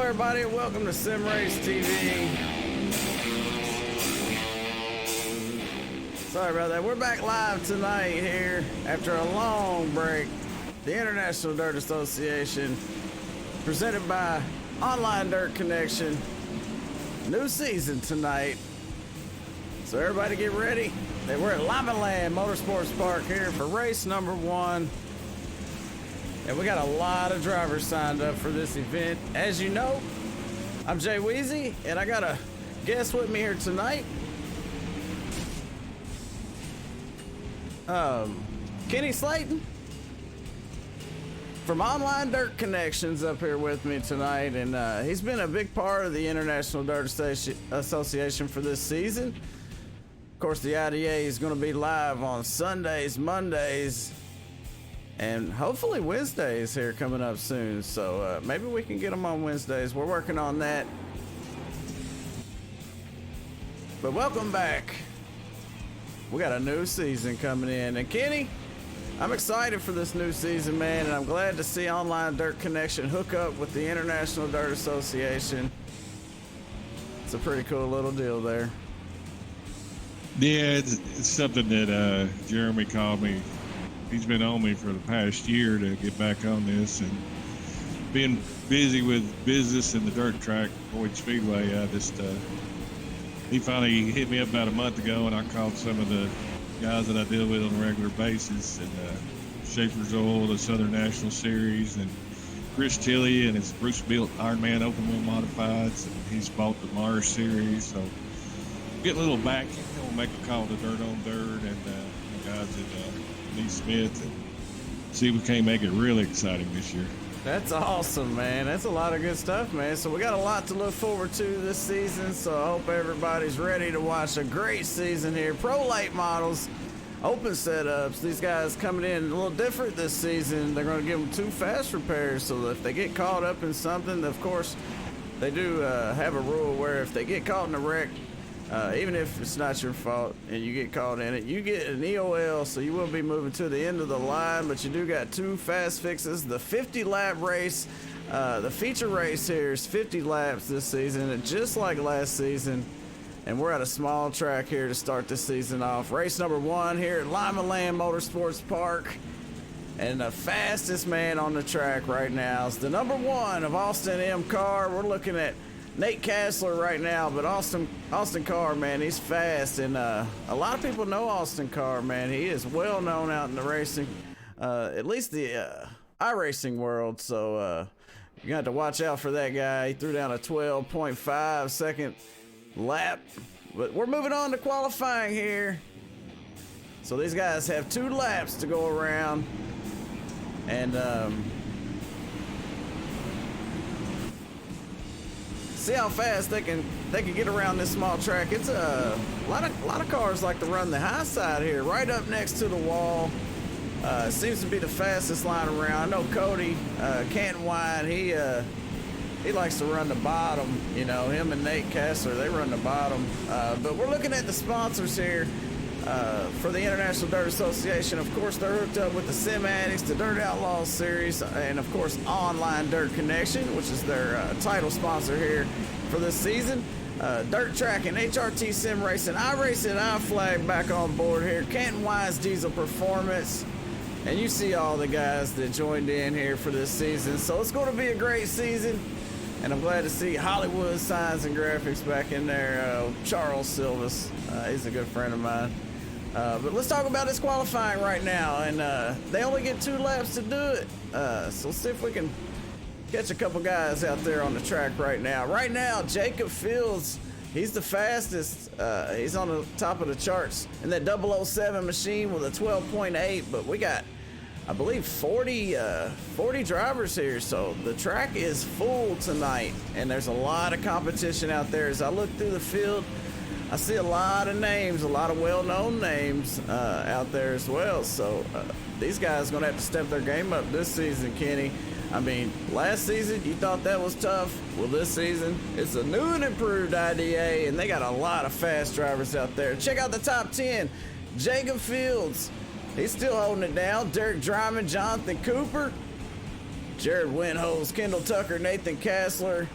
everybody, and welcome to Sim Race TV. Sorry about that. We're back live tonight here after a long break. The International Dirt Association, presented by Online Dirt Connection. New season tonight. So everybody get ready. We're at Limaland Motorsports Park here for race number 1. And we got a lot of drivers signed up for this event. As you know, I'm Jay Weezy, and I got a guest with me here tonight. Kenny Slayton from Online Dirt Connections up here with me tonight, and he's been a big part of the International Dirt Association for this season. Of course, the IDA is going to be live on Sundays, Mondays, and hopefully Wednesdays here coming up soon. So maybe we can get them on Wednesdays. We're working on that. But welcome back. We got a new season coming in. And Kenny, I'm excited for this new season, man. And I'm glad to see Online Dirt Connection hook up with the International Dirt Association. It's a pretty cool little deal there. Yeah, it's something that Jeremy called me. He's been on me for the past year to get back on this, and being busy with business and the dirt track, Boyd Speedway, he finally hit me up about a month ago, and I called some of the guys that I deal with on a regular basis, and Schaefer's Oil, the Southern National Series, and Chris Tilley and his Bruce Built Ironman Open Wheel Modifieds, and he's bought the Mars Series, so get a little back, we'll make a call to Dirt on Dirt, and the guys at Lee Smith, and see if we can't make it really exciting this year. That's awesome, man. That's a lot of good stuff, man. So we got a lot to look forward to this season, so I hope everybody's ready to watch a great season here. Pro late models, open setups. These guys coming in a little different this season. They're going to give them 2 fast repairs, so that if they get caught up in something, of course, they do have a rule where if they get caught in a wreck, even if it's not your fault and you get caught in it, you get an EOL, so you will be moving to the end of the line, but you do got 2 fast fixes. The 50 lap race, the feature race here is 50 laps this season, and just like last season, and we're at a small track here to start this season off. Race number 1 here at Limaland Motorsports Park, and the fastest man on the track right now is the number 1 of Austin M car. We're looking at Nate Kassler right now, but Austin Carr, man, he's fast, and a lot of people know Austin Carr, man. He is well known out in the racing, at least the iRacing world, so you're gonna have to watch out for that guy. He threw down a 12.5 second lap, but we're moving on to qualifying here. So these guys have 2 laps to go around, and see how fast they can get around this small track. It's a lot of cars like to run the high side here, right up next to the wall. Seems to be the fastest line around. I know Cody Canton Wine, he likes to run the bottom. You know, him and Nate Kassler, they run the bottom. But we're looking at the sponsors here for the International Dirt Association. Of course, they're hooked up with the Sim Addicts, the Dirt Outlaws series, and of course Online Dirt Connection, which is their title sponsor here for this season. Dirt Track and HRT Sim Racing, iRacing, iFlag back on board here. Canton Wise Diesel Performance, and you see all the guys that joined in here for this season. So it's going to be a great season, and I'm glad to see Hollywood Signs and Graphics back in there. Charles Silvas, he's a good friend of mine. But let's talk about this qualifying right now, and they only get 2 laps to do it, so let's see if we can catch a couple guys out there on the track right now. Right now, Jacob Fields, he's the fastest. He's on the top of the charts in that 007 machine with a 12.8, but we got, I believe, 40 drivers here, so the track is full tonight, and there's a lot of competition out there. As I look through the field, I see a lot of names, a lot of well-known names out there as well. So these guys are going to have to step their game up this season, Kenny. I mean, last season you thought that was tough. Well, this season it's a new and improved IDA, and they got a lot of fast drivers out there. Check out the top 10. Jacob Fields, he's still holding it down. Derek Dryman, Jonathan Cooper, Jared Winholz, Kendall Tucker, Nathan Kassler,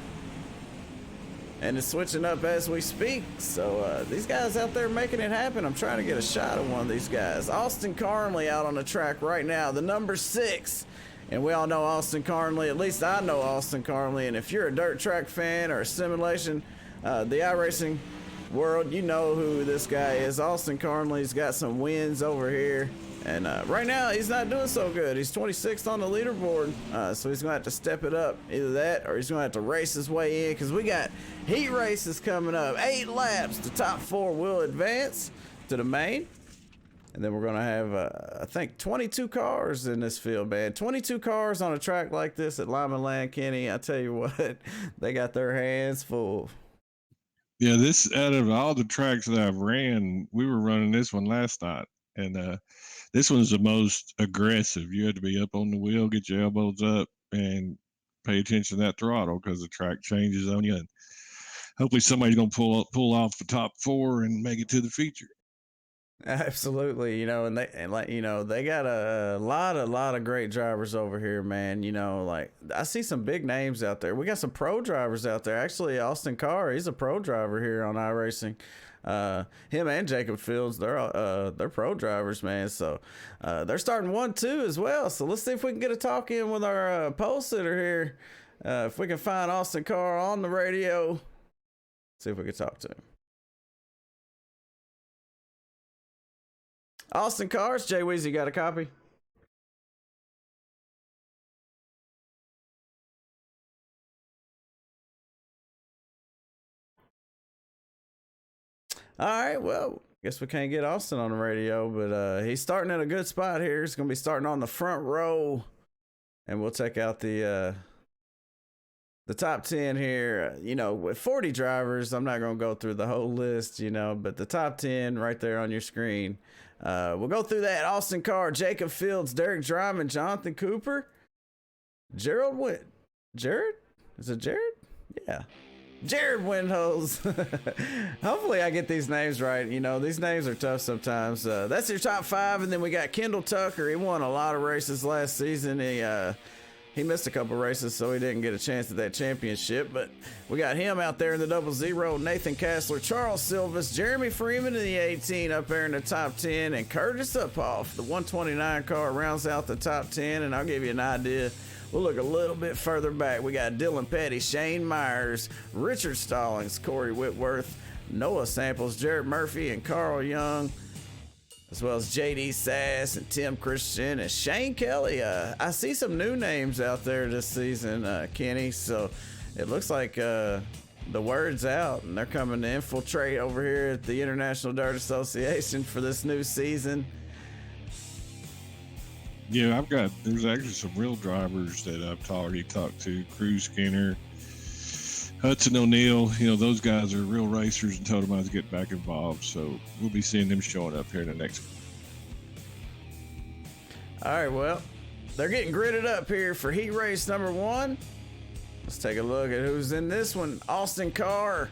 and it's switching up as we speak. So these guys out there making it happen. I'm trying to get a shot of one of these guys. Austin Carnley out on the track right now, the number 6. And we all know Austin Carnley. At least I know Austin Carnley. And if you're a dirt track fan or a simulation, the iRacing world, you know who this guy is. Austin Carnley's got some wins over here. And right now, he's not doing so good. He's 26th on the leaderboard, so he's going to have to step it up. Either that or he's going to have to race his way in, because we got heat races coming up. 8 laps. The top 4 will advance to the main. And then we're going to have, I think, 22 cars in this field, man. 22 cars on a track like this at Limaland, Kenny. I tell you what, they got their hands full. Yeah, this, out of all the tracks that I've ran, we were running this one last night. And this one's the most aggressive. You had to be up on the wheel, get your elbows up, and pay attention to that throttle, because the track changes on you. And hopefully somebody's going to pull off the top 4 and make it to the feature. Absolutely, you know, and they got a lot of great drivers over here, man. You know, like I see some big names out there. We got some pro drivers out there. Actually, Austin Carr, he's a pro driver here on iRacing. Him and Jacob Fields, they're pro drivers, man. So they're starting 1-2 as well. So let's see if we can get a talk in with our pole sitter here. If we can find Austin Carr on the radio, see if we can talk to him. Austin Cars, Jay Weezy, got a copy? All right, well, guess we can't get Austin on the radio, but he's starting at a good spot here. He's going to be starting on the front row, and we'll check out the top 10 here. You know, with 40 drivers, I'm not going to go through the whole list, you know, but the top 10 right there on your screen. We'll go through that. Austin Carr, Jacob Fields, Derek Dryman, Jonathan Cooper, Jared? Is it Jared? Yeah. Jared Windhose. Hopefully I get these names right. You know, these names are tough sometimes. That's your top 5. And then we got Kendall Tucker. He won a lot of races last season. He missed a couple races, so he didn't get a chance at that championship. But we got him out there in the 00. Nathan Kassler, Charles Silvas, Jeremy Freeman in the 18 up there in the top 10. And Curtis Uphoff, the 129 car, rounds out the top 10. And I'll give you an idea. We'll look a little bit further back. We got Dylan Petty, Shane Myers, Richard Stallings, Corey Whitworth, Noah Samples, Jarrett Murphy, and Carl Young, as well as JD Sass and Tim Christian and Shane Kelly. I see some new names out there this season, Kenny. So it looks like the word's out, and they're coming to infiltrate over here at the International Dirt Association for this new season. Yeah, there's actually some real drivers that I've already talked to. Cruz Skinner, Hudson O'Neill, you know, those guys are real racers, and told them I was getting back involved. So we'll be seeing them showing up here in the next. All right, well, they're getting gridded up here for heat race number 1. Let's take a look at who's in this one. Austin Carr,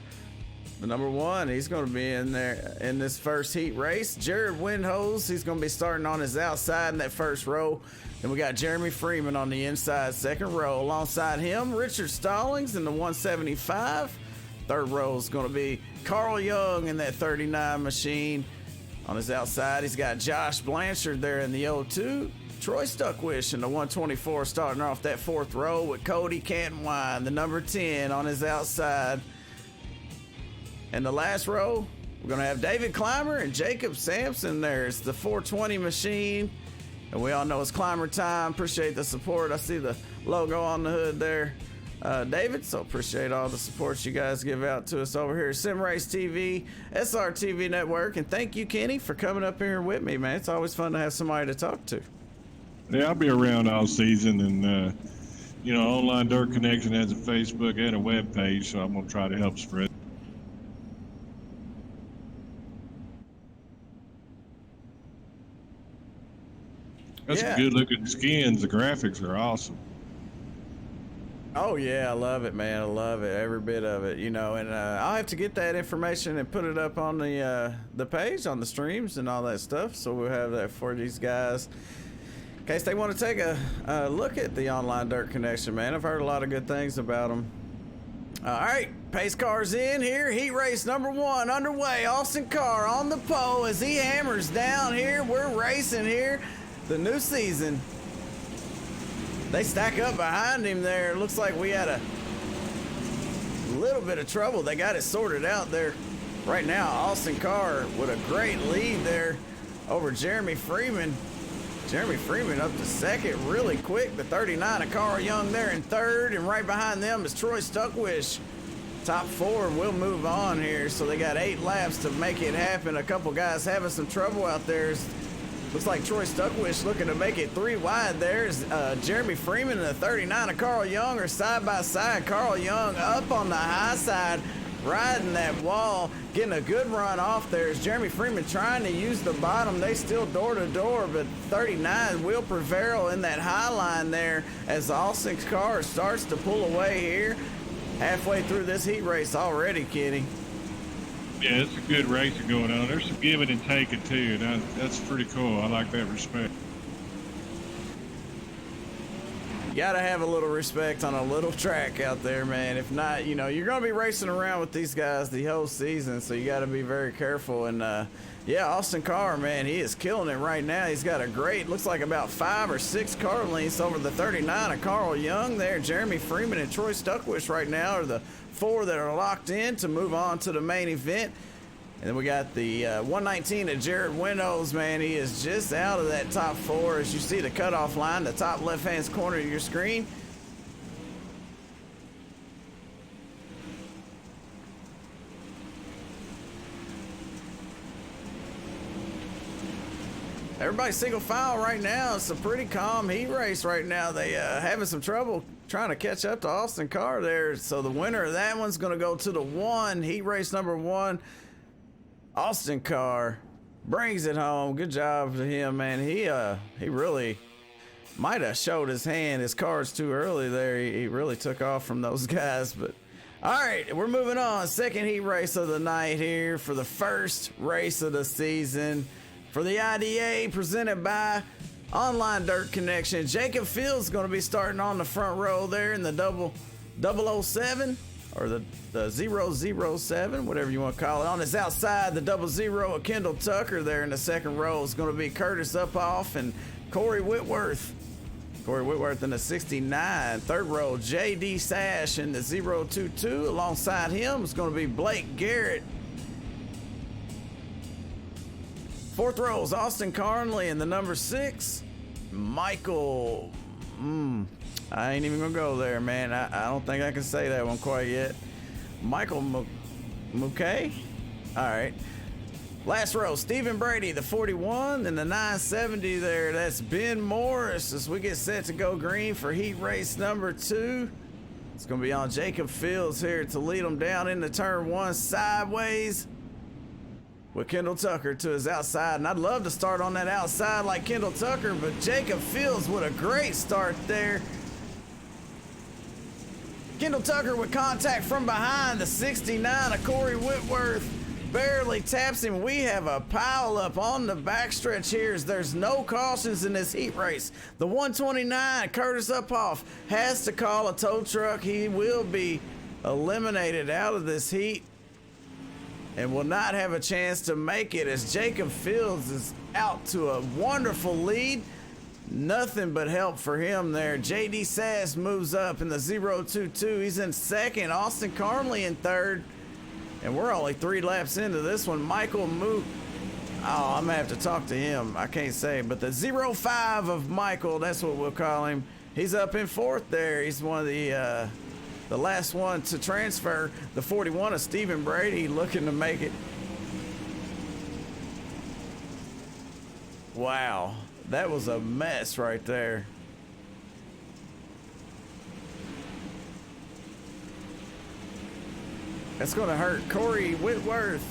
the number 1. He's going to be in there in this first heat race. Jared Windhose, he's going to be starting on his outside in that first row. Then we got Jeremy Freeman on the inside, second row. Alongside him, Richard Stallings in the 175. Third row is going to be Carl Young in that 39 machine. On his outside, he's got Josh Blanchard there in the 02. Troy Stuckwish in the 124 starting off that 4th row with Cody Cantonwine, the number 10, on his outside. In the last row, we're going to have David Clymer and Jacob Sampson there. It's the 420 machine. And we all know it's Clymer time. Appreciate the support. I see the logo on the hood there, David. So appreciate all the support you guys give out to us over here at Sim Race TV, SRTV Network. And thank you, Kenny, for coming up here with me, man. It's always fun to have somebody to talk to. Yeah, I'll be around all season. And, you know, Online Dirt Connection has a Facebook and a web page, so I'm going to try to help spread. That's some good looking skins. The graphics are awesome. Oh yeah, I love it, man. I love it, every bit of it. You know, and I'll have to get that information and put it up on the page, on the streams and all that stuff. So we'll have that for these guys in case they want to take a look at the Online Dirt Connection, man. I've heard a lot of good things about them. All right, pace cars in here. Heat race number 1 underway. Austin Carr on the pole as he hammers down here. We're racing here. The new season. They stack up behind him there. Looks like we had a little bit of trouble. They got it sorted out there. Right now, Austin Carr with a great lead there over Jeremy Freeman. Jeremy Freeman up to second really quick. The 39 of Carl Young there in third, and right behind them is Troy Stuckwish. Top 4, we'll move on here. So they got 8 laps to make it happen. A couple guys having some trouble out there. Looks like Troy Stuckwish looking to make it 3 wide there. Jeremy Freeman and the 39 of Carl Young are side by side. Carl Young up on the high side, riding that wall, getting a good run off there. Is Jeremy Freeman trying to use the bottom. They still door to door, but 39 Will Prevarel in that high line there as Austin's car starts to pull away here. Halfway through this heat race already, Kenny. Yeah, it's a good racing going on. There's some giving and taking too, and that's pretty cool. I like that respect. You gotta have a little respect on a little track out there, man. If not, you know, you're gonna be racing around with these guys the whole season, so you gotta be very careful. And yeah, Austin Carr, man, he is killing it right now. He's got a great, looks like about 5 or 6 car lengths over the 39 of Carl Young there. Jeremy Freeman and Troy Stuckwish right now are the 4 that are locked in to move on to the main event. And then we got the 119 of Jared Windows, man. He is just out of that top 4. As you see the cutoff line, the top left-hand corner of your screen. Everybody's single file right now. It's a pretty calm heat race right now. They having some trouble trying to catch up to Austin Carr there. So the winner of that one's going to go to the 1, heat race number 1. Austin Carr brings it home. Good job to him, man. He really might have showed his hand. His car's too early there. He really took off from those guys. But all right, we're moving on. Second heat race of the night here for the first race of the season for the IDA presented by Online Dirt Connection. Jacob Fields going to be starting on the front row there in the 007 or the 007, whatever you want to call it. On his outside, the 00 of Kendall Tucker there in the second row is going to be Curtis Uphoff and Corey Whitworth. Corey Whitworth in the 69. Third row, J.D. Sash in the 022. Alongside him is going to be Blake Garrett. Fourth row is Austin Carnley in the number 6. Michael, I ain't even gonna go there, man. I don't think I can say that one quite yet. Michael Mouquet? All right. Last row, Stephen Brady, the 41, and the 970 there. That's Ben Morris as we get set to go green for heat race number 2. It's gonna be on Jacob Fields here to lead them down into turn 1 sideways with Kendall Tucker to his outside. And I'd love to start on that outside like Kendall Tucker, but Jacob Fields with a great start there. Kendall Tucker with contact from behind. The 69 of Corey Whitworth barely taps him. We have a pile up on the backstretch here as there's no cautions in this heat race. The 129, Curtis Uphoff, has to call a tow truck. He will be eliminated out of this heat and will not have a chance to make it as Jacob Fields is out to a wonderful lead. Nothing but help for him there. J.D. Sass moves up in the 022. He's in second. Austin Carnley in third. And we're only 3 laps into this one. Michael Mook. Oh, I'm going to have to talk to him. I can't say. But the 05 of Michael, that's what we'll call him. He's up in fourth there. He's one of the last one to transfer. The 41 of Stephen Brady looking to make it. Wow. That was a mess right there. That's going to hurt Corey Whitworth,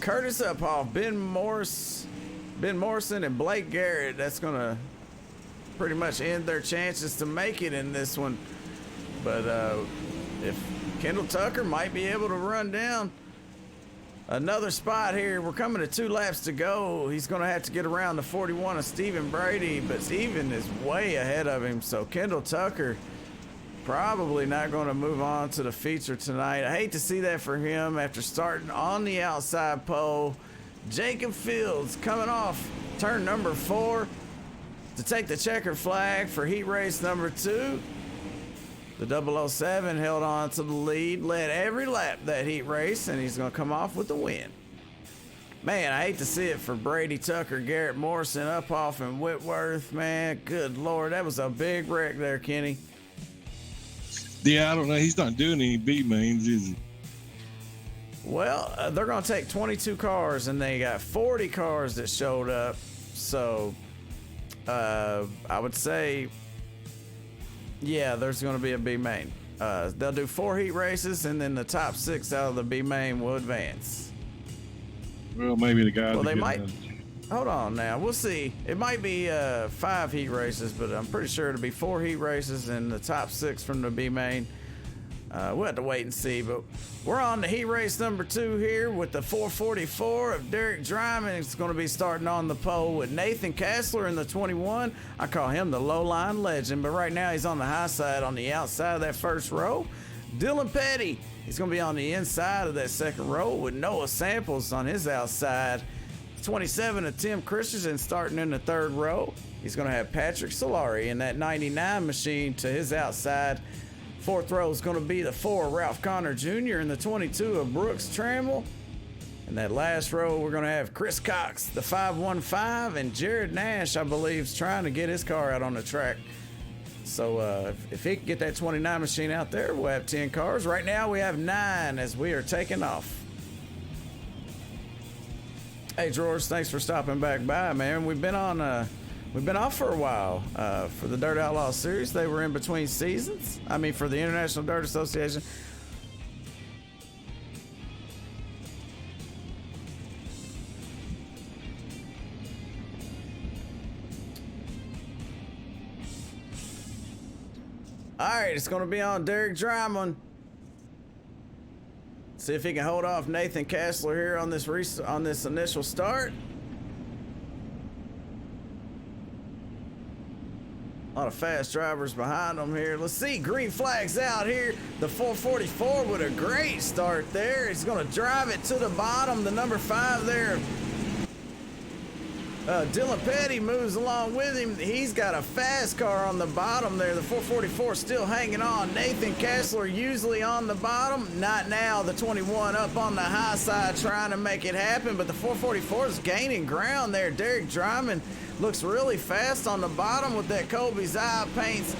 Curtis Uphoff, Ben Morrison, and Blake Garrett. That's going to pretty much end their chances to make it in this one. But if Kendall Tucker might be able to run down another spot here. We're coming to 2 laps to go. He's going to have to get around the 41 of Stephen Brady, but Stephen is way ahead of him. So Kendall Tucker Probably not going to move on to the feature tonight. I hate to see that for him after starting on the outside pole. Jacob Fields coming off turn number 4 to take the checker flag for heat race number 2. The 007 held on to the lead, led every lap that heat race, and he's going to come off with the win. Man, I hate to see it for Brady Tucker, Garrett Morrison, Uphoff, and Whitworth. Man, good Lord, that was a big wreck there, Kenny. Yeah, I don't know. He's not doing any B mains, is he? Well, they're going to take 22 cars, and they got 40 cars that showed up. So, I would say, yeah, there's going to be a B main. They'll do 4 heat races, and then the top 6 out of the B main will advance. Well, maybe the guys. Well, they might. Hold on now. We'll see. It might be 5 heat races, but I'm pretty sure it'll be 4 heat races and the top 6 from the B main. We'll have to wait and see, but we're on the heat race number 2 here with the 444 of Derek Dryman. It's going to be starting on the pole with Nathan Kassler in the 21. I call him the low line legend, but right now he's on the high side on the outside of that first row. Dylan Petty, he's going to be on the inside of that second row with Noah Samples on his outside. 27 of Tim Christensen starting in the third row. He's going to have Patrick Solari in that 99 machine to his outside. Fourth row is going to be the 4 Ralph Connor Jr. and the 22 of Brooks Trammell. And that last row, we're going to have Chris Cox, the 515, and Jared Nash, I believe, is trying to get his car out on the track. So if he can get that 29 machine out there, we'll have 10 cars. Right now, we have 9 as we are taking off. Hey, George, thanks for stopping back by, man. We've been off for a while for the Dirt Outlaw Series. They were in between seasons. I mean, for the International Dirt Association. All right, it's going to be on Derek Dryman. See if he can hold off Nathan Kassler here on this initial start. A lot of fast drivers behind him here. Let's see, green flags out here. The 444 with a great start there. He's going to drive it to the bottom. The number 5 there. Dylan Petty moves along with him. He's got a fast car on the bottom there. The 444 still hanging on. Nathan Kassler usually on the bottom. Not now. The 21 up on the high side trying to make it happen, but the 444 is gaining ground there. Derek Dryman looks really fast on the bottom with that Kobe's eye paints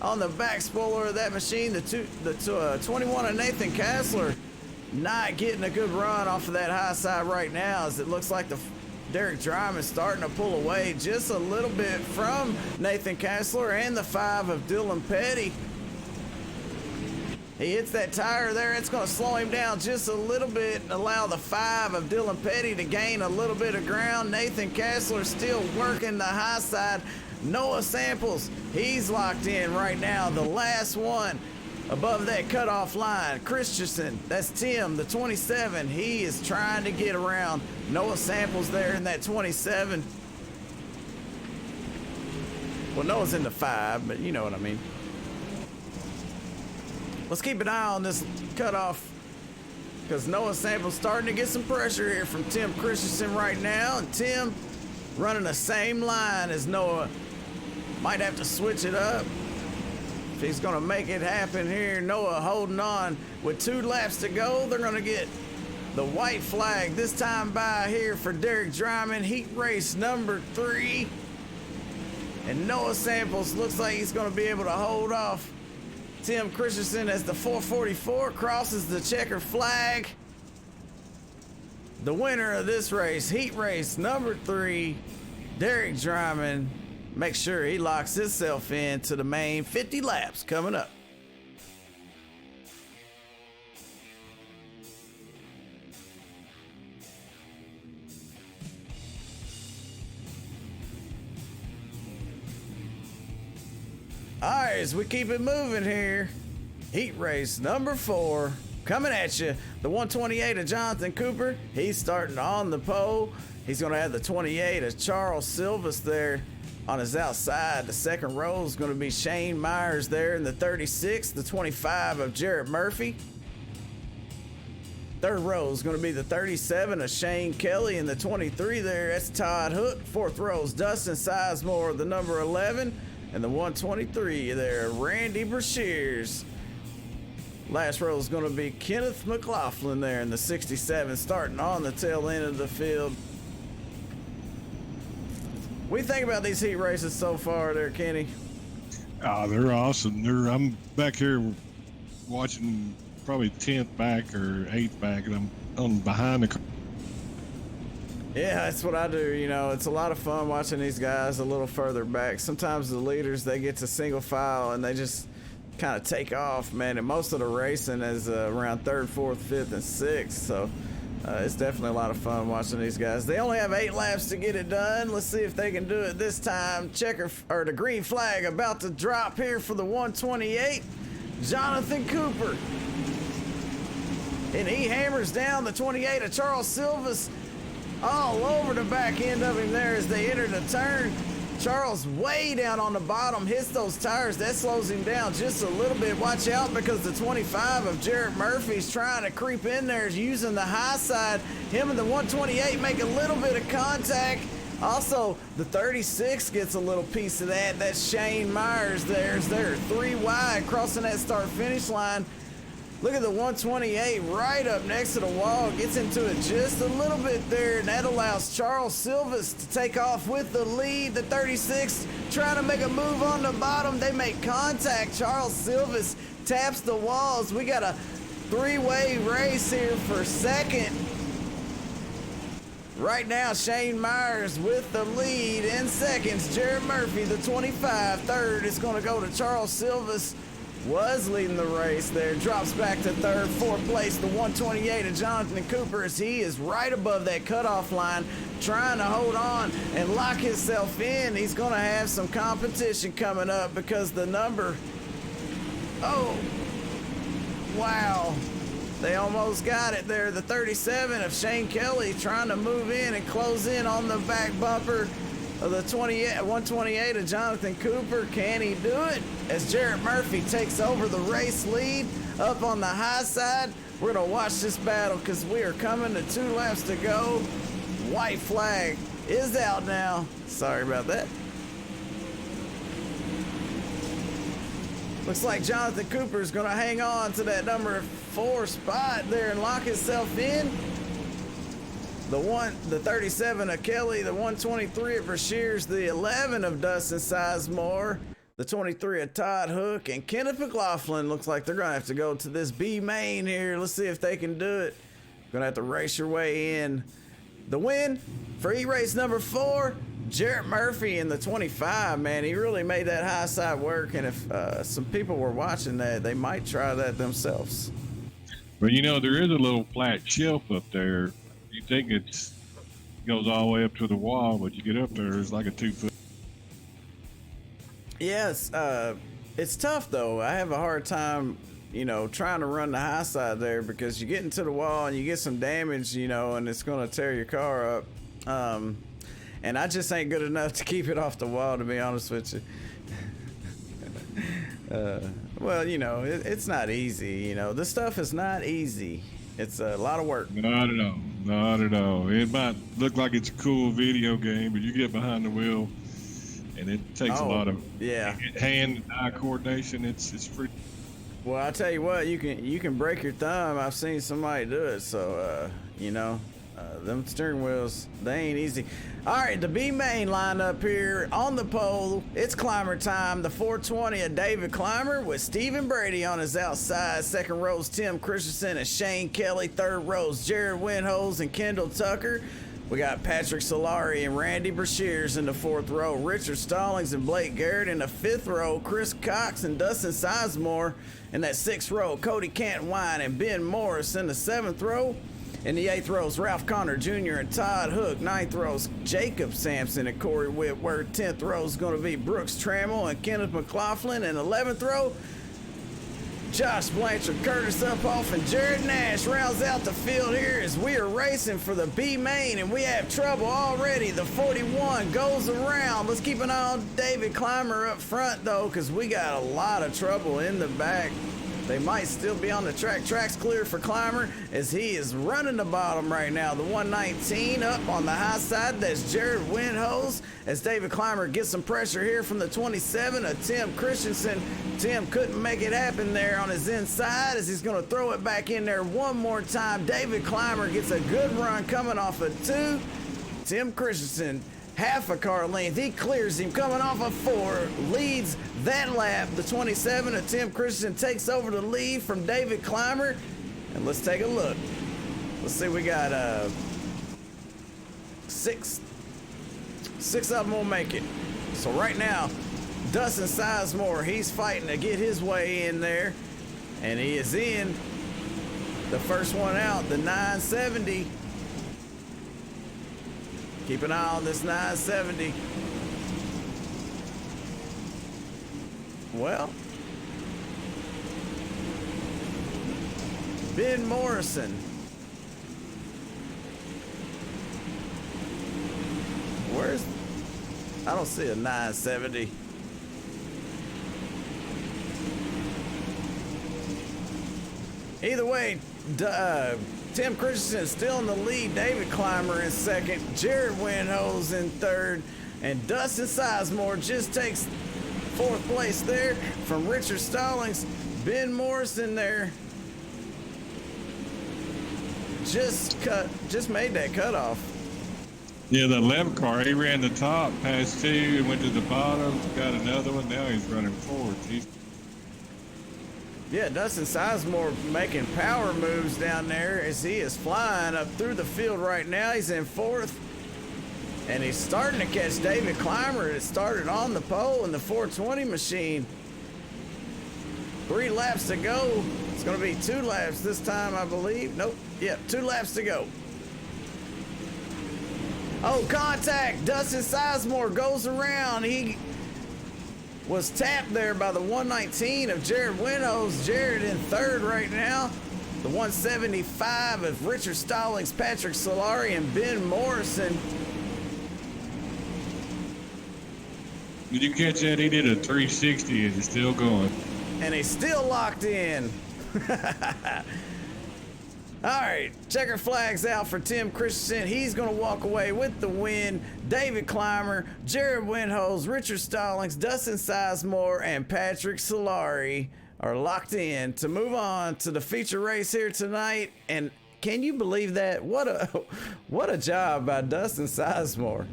on the back spoiler of that machine. The 21 of Nathan Kassler not getting a good run off of that high side right now, as it looks like the Derek Dryman is starting to pull away just a little bit from Nathan Kassler and the 5 of Dylan Petty. He hits that tire there. It's going to slow him down just a little bit and allow the 5 of Dylan Petty to gain a little bit of ground. Nathan Kassler still working the high side. Noah Samples, he's locked in right now. The last one above that cutoff line. Christensen, that's Tim, the 27. He is trying to get around. Noah Samples there in that 27. Well, Noah's in the 5, but you know what I mean. Let's keep an eye on this cutoff, because Noah Samples starting to get some pressure here from Tim Christensen right now. And Tim running the same line as Noah. Might have to switch it up if he's going to make it happen here. Noah holding on with 2 laps to go. They're going to get the white flag this time by here for Derek Dryman. Heat race number 3. And Noah Samples looks like he's going to be able to hold off Tim Christensen as the 444 crosses the checker flag. The winner of this race, heat race number 3, Derek Dryman. Make sure he locks himself in to the main 50 laps coming up. All right, as we keep it moving here, heat race number 4 coming at you. The 128 of Jonathan Cooper, he's starting on the pole. He's going to have the 28 of Charles Silvas there on his outside. The second row is going to be Shane Myers there in the 36, the 25 of Jarrett Murphy. Third row is going to be the 37 of Shane Kelly, and the 23 there, that's Todd Hook. Fourth row is Dustin Sizemore, the number 11, and the 123 there, Randy Brashears. Last row is going to be Kenneth McLaughlin there in the 67, starting on the tail end of the field. What do you think about these heat races so far there, Kenny? Oh, they're awesome. I'm back here watching probably 10th back or 8th back, and I'm on behind the car. Yeah, that's what I do. You know, it's a lot of fun watching these guys a little further back. Sometimes the leaders, they get to single file and they just kind of take off, man. And most of the racing is around 3rd, 4th, 5th, and 6th. So it's definitely a lot of fun watching these guys. They only have 8 laps to get it done. Let's see if they can do it this time. The green flag about to drop here for the 128. Jonathan Cooper. And he hammers down the 28 of Charles Silvas all over the back end of him there as they enter the turn. Charles way down on the bottom, hits those tires. That slows him down just a little bit. Watch out, because the 25 of Jarrett Murphy's trying to creep in there, using the high side. Him and the 128 make a little bit of contact. Also, the 36 gets a little piece of that. That's Shane Myers there. They're 3 wide crossing that start-finish line. Look at the 128 right up next to the wall. Gets into it just a little bit there, and that allows Charles Silvas to take off with the lead. The 36 trying to make a move on the bottom. They make contact. Charles Silvas taps the walls. We got a 3-way race here for second. Right now, Shane Myers with the lead in seconds. Jarrett Murphy, the 25. Third is going to go to Charles Silvas. Was leading the race there, drops back to 3rd, 4th place, the 128 of Jonathan Cooper, as he is right above that cutoff line, trying to hold on and lock himself in. He's going to have some competition coming up, because the number, oh, wow, they almost got it there. The 37 of Shane Kelly trying to move in and close in on the back bumper of the 128 of Jonathan Cooper. Can he do it? As Jarrett Murphy takes over the race lead up on the high side. We're going to watch this battle, because we are coming to 2 laps to go. White flag is out now. Sorry about that. Looks like Jonathan Cooper is going to hang on to that number 4 spot there and lock himself in. The 37 of Kelly, the 123 of Brashears, the 11 of Dustin Sizemore, the 23 of Todd Hook, and Kenneth McLaughlin. Looks like they're going to have to go to this B main here. Let's see if they can do it. Going to have to race your way in. The win for E-Race number 4, Jarrett Murphy in the 25, man. He really made that high side work, and if some people were watching that, they might try that themselves. Well, you know, there is a little flat shelf up there. You think it goes all the way up to the wall, but you get up there, it's like a 2-foot. Yes, it's tough though. I have a hard time, you know, trying to run the high side there, because you get into the wall and you get some damage, you know, and it's going to tear your car up. And I just ain't good enough to keep it off the wall, to be honest with you. Well, you know, it's not easy. You know, this stuff is not easy. It's a lot of work. Not at all. Not at all. It might look like it's a cool video game, but you get behind the wheel, and it takes a lot of hand and eye coordination. It's pretty. Well, I tell you what, you can break your thumb. I've seen somebody do it. So you know, them steering wheels, they ain't easy. All right, the B main lineup here on the pole. It's climber time. The 420 of David Clymer with Stephen Brady on his outside. Second row's Tim Christensen and Shane Kelly. Third row's Jared Winholz and Kendall Tucker. We got Patrick Solari and Randy Brashears in the 4th row. Richard Stallings and Blake Garrett in the 5th row. Chris Cox and Dustin Sizemore in that 6th row. Cody Cantwine and Ben Morris in the 7th row. In the 8th rows, Ralph Connor Jr. and Todd Hook. 9th rows, Jacob Sampson and Corey Whitworth. 10th row is going to be Brooks Trammell and Kenneth McLaughlin. And 11th row, Josh Blanchard, Curtis Uphoff, and Jared Nash rounds out the field here as we are racing for the B main, and we have trouble already. The 41 goes around. Let's keep an eye on David Clymer up front, though, because we got a lot of trouble in the back. They might still be on the track. Track's clear for Clymer as he is running the bottom right now. The 119 up on the high side. That's Jared Windhose as David Clymer gets some pressure here from the 27 of Tim Christensen. Tim couldn't make it happen there on his inside as he's going to throw it back in there one more time. David Clymer gets a good run coming off of 2. Tim Christensen, half a car length. He clears him coming off of 4, leads that lap. The 27 of Tim Christensen takes over the lead from David Clymer. And let's take a look. Let's see, we got 6 of them will make it. So right now, Dustin Sizemore, he's fighting to get his way in there. And he is in. The first one out, the 970. Keep an eye on this 970. Well, Ben Morrison. Where's, I don't see a 970. Either way, Tim Christensen still in the lead. David Clymer in second. Jared Windhose in third. And Dustin Sizemore just takes 4th place there from Richard Stallings. Ben Morrison there. Just made that cutoff. Yeah, the 11 car, he ran the top, passed 2, and went to the bottom, got another one. Now he's running 4th. Yeah, Dustin Sizemore making power moves down there as he is flying up through the field right now. He's in 4th. And he's starting to catch David Clymer. It started on the pole in the 420 machine. 3 laps to go. It's going to be 2 laps this time, I believe. Nope. Yep, 2 laps to go. Oh, contact. Dustin Sizemore goes around. He was tapped there by the 119 of Jared Windhose. Jared in 3rd right now. The 175 of Richard Stallings, Patrick Solari, and Ben Morrison. Did you catch that? He did a 360 and he's still going. And he's still locked in. All right, checker flags out for Tim Christensen. He's going to walk away with the win. David Clymer, Jared Windhose, Richard Stallings, Dustin Sizemore, and Patrick Solari are locked in to move on to the feature race here tonight. And can you believe that? What a job by Dustin Sizemore.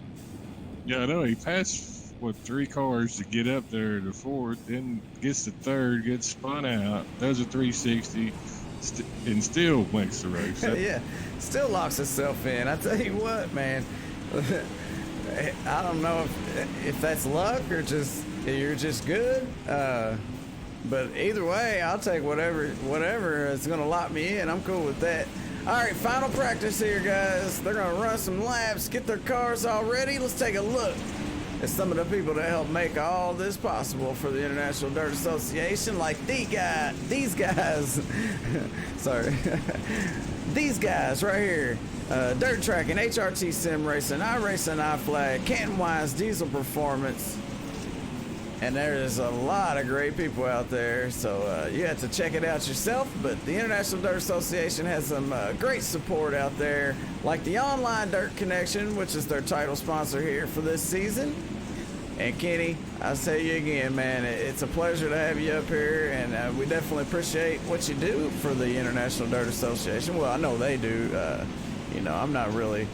Yeah, I know. He passed, 3 cars to get up there to 4th, then gets to 3rd, gets spun out, does a 360. And still makes the race. Yeah, still locks himself in. I tell you what, man. I don't know if that's luck or just you're just good. But either way, I'll take whatever is going to lock me in. I'm cool with that. All right, final practice here, guys. They're going to run some laps, get their cars all ready. Let's take a look at some of the people that helped make all this possible for the International Dirt Association, like these guys. Sorry. These guys right here. Dirt Tracking, HRT Sim Racing, iRacing, iFlag, Canton Wise Diesel Performance. And there's a lot of great people out there, so you have to check it out yourself. But the International Dirt Association has some great support out there, like the Online Dirt Connection, which is their title sponsor here for this season. And Kenny, I'll tell you again, man, it's a pleasure to have you up here, and we definitely appreciate what you do for the International Dirt Association. Well, I know they do. You know, I'm not really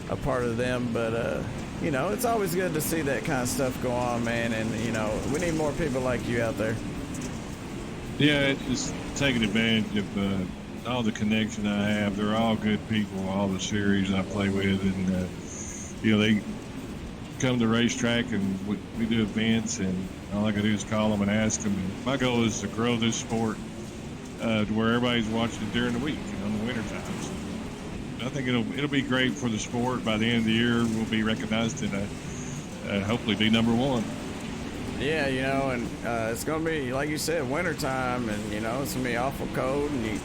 a part of them, but you know, it's always good to see that kind of stuff go on, man. And, you know, we need more people like you out there. Yeah, it's just taking advantage of all the connection I have. They're all good people, all the series I play with. And, you know, they come to the racetrack and we do events, and all I got to do is call them and ask them. And my goal is to grow this sport to where everybody's watching it during the week, you know, in the wintertime. So I think it'll be great for the sport. By the end of the year, we'll be recognized and hopefully be #1. Yeah, you know, and it's gonna be like you said, wintertime, and you know it's gonna be awful cold, and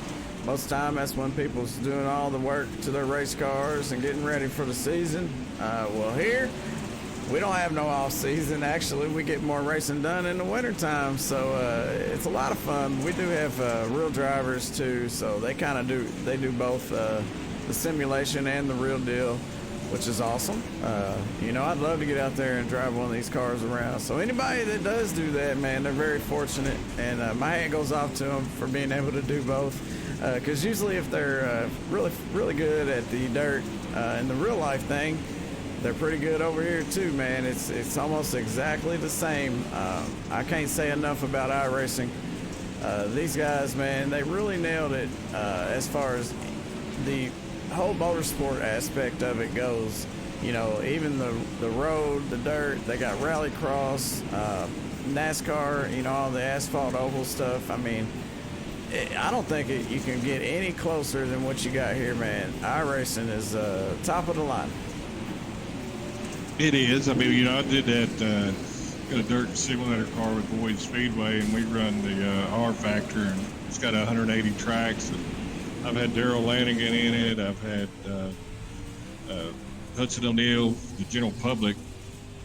most of the time that's when people's doing all the work to their race cars and getting ready for the season. Well, here we don't have no off season. Actually, we get more racing done in the wintertime, so it's a lot of fun. We do have real drivers too, so they kind of do both the simulation and the real deal, which is awesome. You know, I'd love to get out there and drive one of these cars around. So anybody that does do that, man, they're very fortunate, and my hat goes off to them for being able to do both. Because usually if they're really good at the dirt and the real life thing, they're pretty good over here too, man. It's almost exactly the same. I can't say enough about iRacing. These guys, man, they really nailed it as far as the whole motorsport aspect of it goes. You know, even the road, the dirt, they got rallycross, NASCAR, you know, all the asphalt oval stuff. I mean, I don't think you can get any closer than what you got here, man. iRacing is top of the line. It is. I mean, you know, I did that, got a dirt simulator car with Boyd Speedway, and we run the R Factor, and it's got 180 tracks. And I've had Daryl Lanigan in it. I've had Hudson O'Neill, the general public,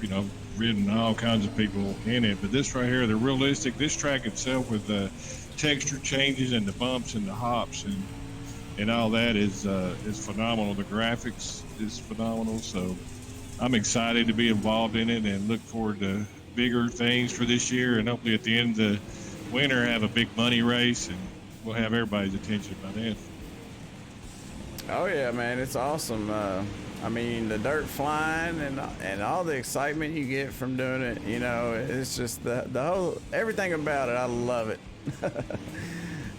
you know, ridden all kinds of people in it. But this right here, the realistic, this track itself with the texture changes and the bumps and the hops and all that is phenomenal. The graphics is phenomenal. So I'm excited to be involved in it and look forward to bigger things for this year, and hopefully at the end of the winter have a big money race, and we'll have everybody's attention by then. Oh yeah, man, it's awesome. I mean, the dirt flying and all the excitement you get from doing it, you know, it's just the whole, everything about it. I love it.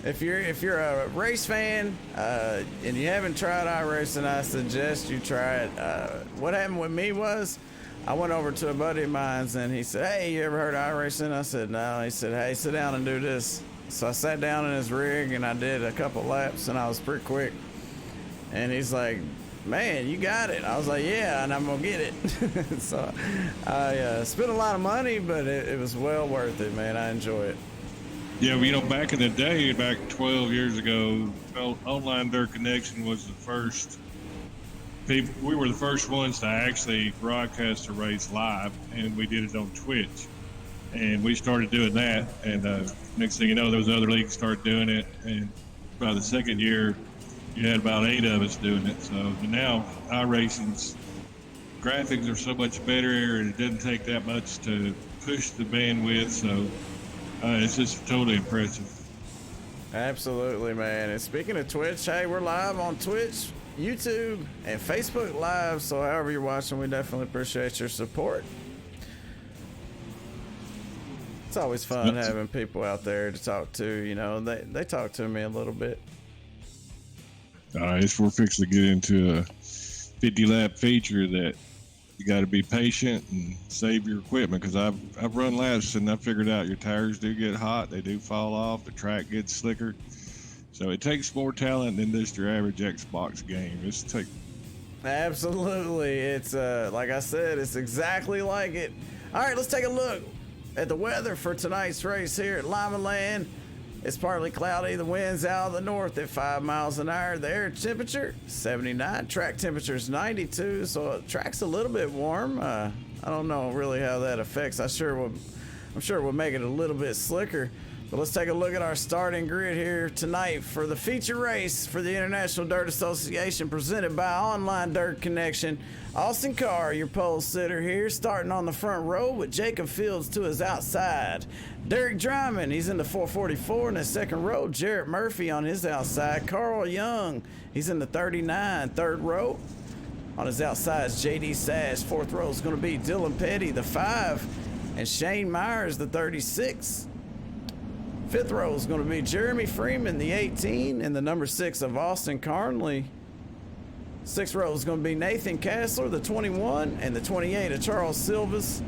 If you're a race fan and you haven't tried iRacing, I suggest you try it. What happened with me was I went over to a buddy of mine's and he said, "Hey, you ever heard of iRacing?" I said, "No." He said, "Hey, sit down and do this." So I sat down in his rig and I did a couple laps, and I was pretty quick. And he's like, "Man, you got it." I was like, "Yeah, and I'm gonna get it." So I spent a lot of money, but it was well worth it, man. I enjoy it. Yeah, well, you know, back in the day, back 12 years ago, Online Dirt Connection was the first people. We were the first ones to actually broadcast a race live, and we did it on Twitch. And we started doing that, and next thing you know, those other leagues started doing it. And by the second year, you had about 8 of us doing it. So now iRacing's graphics are so much better, and it doesn't take that much to push the bandwidth. So it's just totally impressive. Absolutely, man. And speaking of Twitch, hey, we're live on Twitch, YouTube, and Facebook Live. So however you're watching, we definitely appreciate your support. It's always fun having people out there to talk to. You know, they talk to me a little bit. All right, we're fixing to get into a 50-lap feature that you got to be patient and save your equipment, because I've run laps and I figured out your tires do get hot, they do fall off, the track gets slicker. So it takes more talent than just your average Xbox game. Absolutely, it's like I said, it's exactly like it. All right, let's take a look at the weather for tonight's race here at Limaland. It's partly cloudy. The wind's out of the north at 5 miles an hour. The air temperature 79. Track temperature is 92. So the track's a little bit warm. I don't know really how that affects. I'm sure we'll make it a little bit slicker. But let's take a look at our starting grid here tonight for the feature race for the International Dirt Association, presented by Online Dirt Connection. Austin Carr, your pole sitter here, starting on the front row with Jacob Fields to his outside. Derek Dryman, he's in the 444 in the second row. Jarrett Murphy on his outside. Carl Young, he's in the 39, third row. On his outside is JD Sash. Fourth row is going to be Dylan Petty, the 5, and Shane Myers, the 36. Fifth row is going to be Jeremy Freeman, the 18, and the number 6 of Austin Carnley. Sixth row is going to be Nathan Kassler, the 21, and the 28 of Charles Silvas.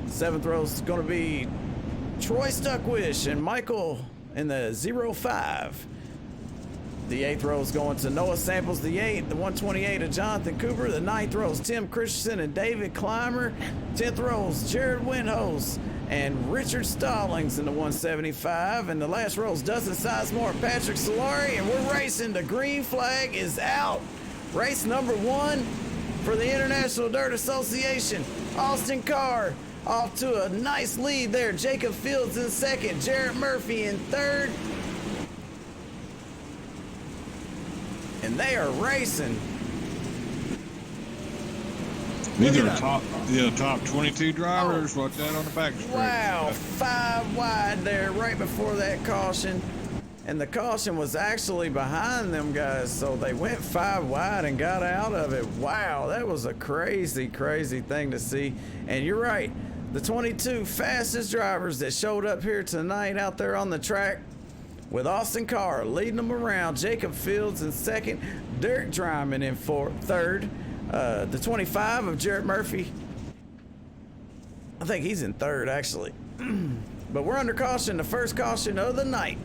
Seventh row is going to be Troy Stuckwish and Michael in the 05. The 8th row is going to Noah Samples, the 8th. The 128 of Jonathan Cooper. The 9th row is Tim Christensen and David Clymer. 10th row is Jared Windhose and Richard Stallings in the 175. And the last row is Dustin Sizemore and Patrick Solari. And we're racing. The green flag is out. Race number 1 for the International Dirt Association. Austin Carr off to a nice lead there. Jacob Fields in second. Jarrett Murphy in third. And they are racing. These are top 22 drivers. Look that on the back stretch. Wow, 5 wide there right before that caution. And the caution was actually behind them guys, so they went 5 wide and got out of it. Wow, that was a crazy, crazy thing to see. And you're right, the 22 fastest drivers that showed up here tonight out there on the track, with Austin Carr leading them around, Jacob Fields in second, Derek Dryman in third, the 25 of Jarrett Murphy, I think he's in third actually. But we're under caution, the first caution of the night.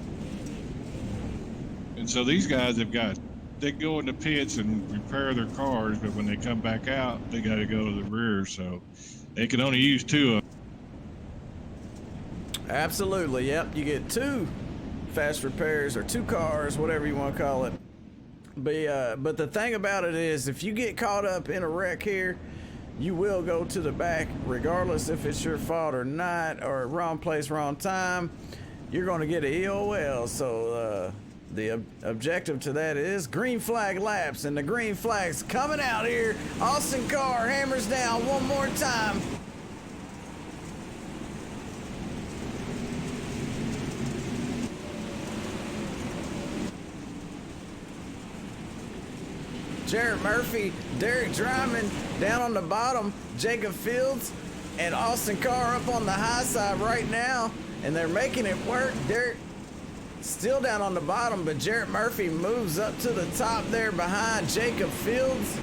And so these guys they go in the pits and repair their cars, but when they come back out, they got to go to the rear, so they can only use 2 of them. Absolutely, yep, you get 2 fast repairs or 2 cars, whatever you want to call it. But the thing about it is, if you get caught up in a wreck here, you will go to the back regardless if it's your fault or not, or wrong place, wrong time. You're going to get an EOL. So the objective to that is green flag laps, and the green flag's coming out here. Austin Carr hammers down one more time. Jarrett Murphy, Derek Dryman down on the bottom, Jacob Fields, and Austin Carr up on the high side right now, and they're making it work. Derek still down on the bottom, but Jarrett Murphy moves up to the top there behind Jacob Fields,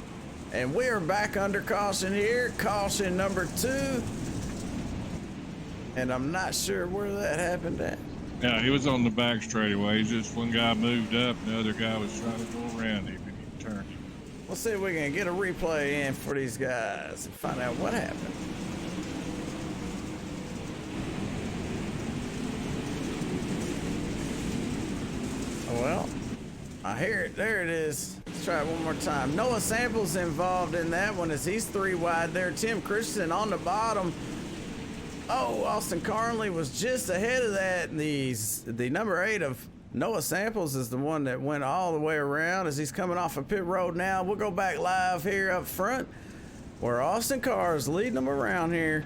and we are back under caution here, caution number 2, and I'm not sure where that happened at. Yeah, he was on the back straightaway. Just one guy moved up, and the other guy was trying to go around him, and he turned him. We'll see if we can get a replay in for these guys and find out what happened. Well, I hear it. There it is. Let's try it one more time. Noah Samples involved in that one as he's 3 wide there. Tim Christensen on the bottom. Oh, Austin Carnley was just ahead of that. The number 8 of Noah Samples is the one that went all the way around as he's coming off of pit road now. We'll go back live here up front where Austin Carr is leading them around here.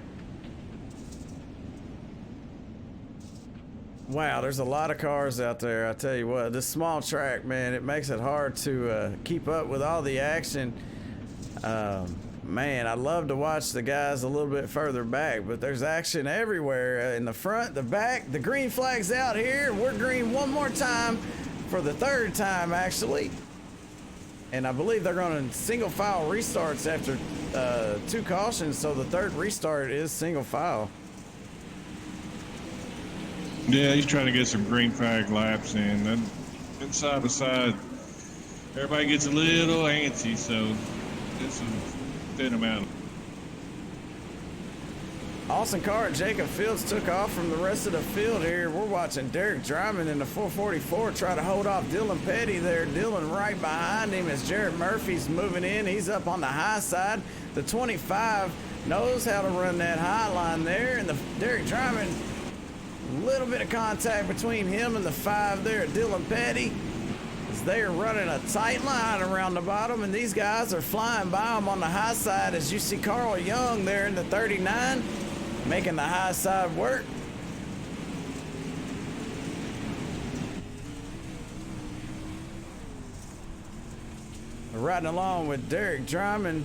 Wow, there's a lot of cars out there. I tell you what, this small track, man, it makes it hard to keep up with all the action. Man, I love to watch the guys a little bit further back, but there's action everywhere in the front, the back. The green flag's out here. We're green one more time for the 3rd time, actually. And I believe they're going to single file restarts after 2 cautions, so the 3rd restart is single file. Yeah, he's trying to get some green flag laps in. Then side by side, everybody gets a little antsy, so this will fit them out. Austin Carr and Jacob Fields took off from the rest of the field here. We're watching Derek Dryman in the 444 try to hold off Dylan Petty there. Dylan right behind him as Jarrett Murphy's moving in. He's up on the high side. The 25 knows how to run that high line there. And the Derek Dryman, a little bit of contact between him and the 5 there at Dylan Petty. They are running a tight line around the bottom, and these guys are flying by them on the high side as you see Carl Young there in the 39 making the high side work. We're riding along with Derek Dryman,